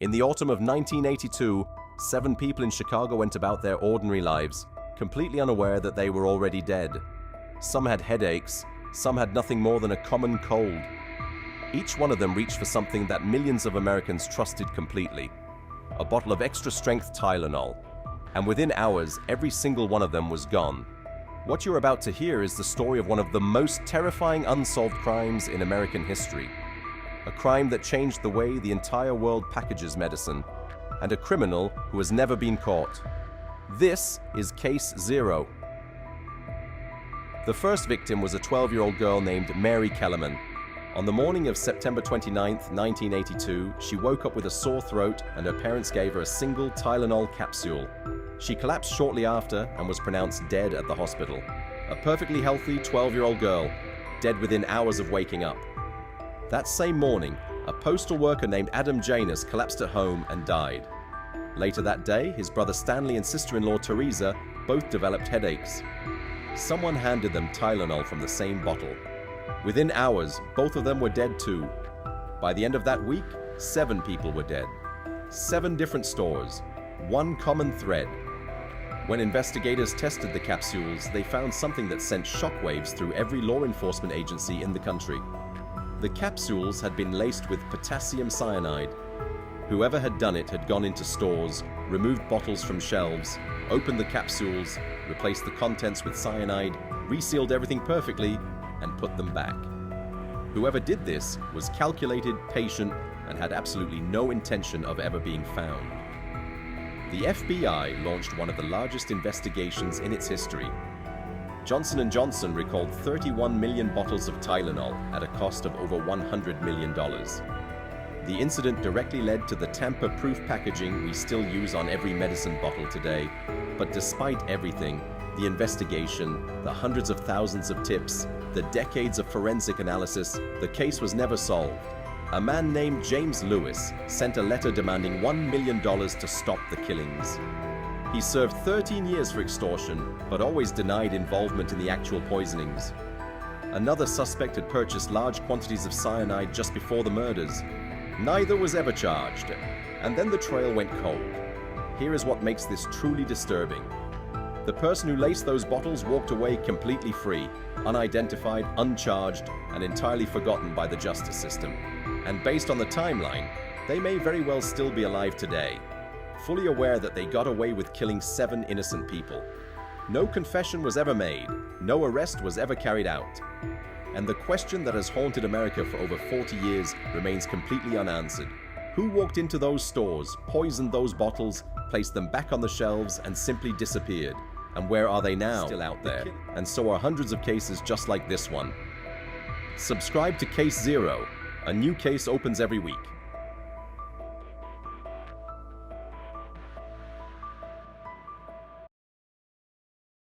In the autumn of 1982, 7 people in Chicago went about their ordinary lives, completely unaware that they were already dead. Some had headaches, some had nothing more than a common cold. Each one of them reached for something that millions of Americans trusted completely: a bottle of extra-strength Tylenol. And within hours, every single one of them was gone. What you're about to hear is the story of one of the most terrifying unsolved crimes in American history. A crime that changed the way the entire world packages medicine, and a criminal who has never been caught. This is Case Zero. The first victim was a 12-year-old girl named Mary Kellerman. On the morning of September 29, 1982, she woke up with a sore throat and her parents gave her a single Tylenol capsule. She collapsed shortly after and was pronounced dead at the hospital. A perfectly healthy 12-year-old girl, dead within hours of waking up. That same morning, a postal worker named Adam Janus collapsed at home and died. Later that day, his brother Stanley and sister-in-law Teresa both developed headaches. Someone handed them Tylenol from the same bottle. Within hours, both of them were dead too. By the end of that week, 7 people were dead. 7 different stores, one common thread. When investigators tested the capsules, they found something that sent shockwaves through every law enforcement agency in the country. The capsules had been laced with potassium cyanide. Whoever had done it had gone into stores, removed bottles from shelves, opened the capsules, replaced the contents with cyanide, resealed everything perfectly, and put them back. Whoever did this was calculated, patient, and had absolutely no intention of ever being found. The FBI launched one of the largest investigations in its history. Johnson & Johnson recalled 31 million bottles of Tylenol at a cost of over $100 million. The incident directly led to the tamper-proof packaging we still use on every medicine bottle today. But despite everything, the investigation, the hundreds of thousands of tips, the decades of forensic analysis, the case was never solved. A man named James Lewis sent a letter demanding $1 million to stop the killings. He served 13 years for extortion, but always denied involvement in the actual poisonings. Another suspect had purchased large quantities of cyanide just before the murders. Neither was ever charged, and then the trail went cold. Here is what makes this truly disturbing. The person who laced those bottles walked away completely free, unidentified, uncharged, and entirely forgotten by the justice system. And based on the timeline, they may very well still be alive today, fully aware that they got away with killing 7 innocent people. No confession was ever made, no arrest was ever carried out. And the question that has haunted America for over 40 years remains completely unanswered. Who walked into those stores, poisoned those bottles, placed them back on the shelves, and simply disappeared? And where are they now? Still out there. And so are hundreds of cases just like this one. Subscribe to Case Zero. A new case opens every week.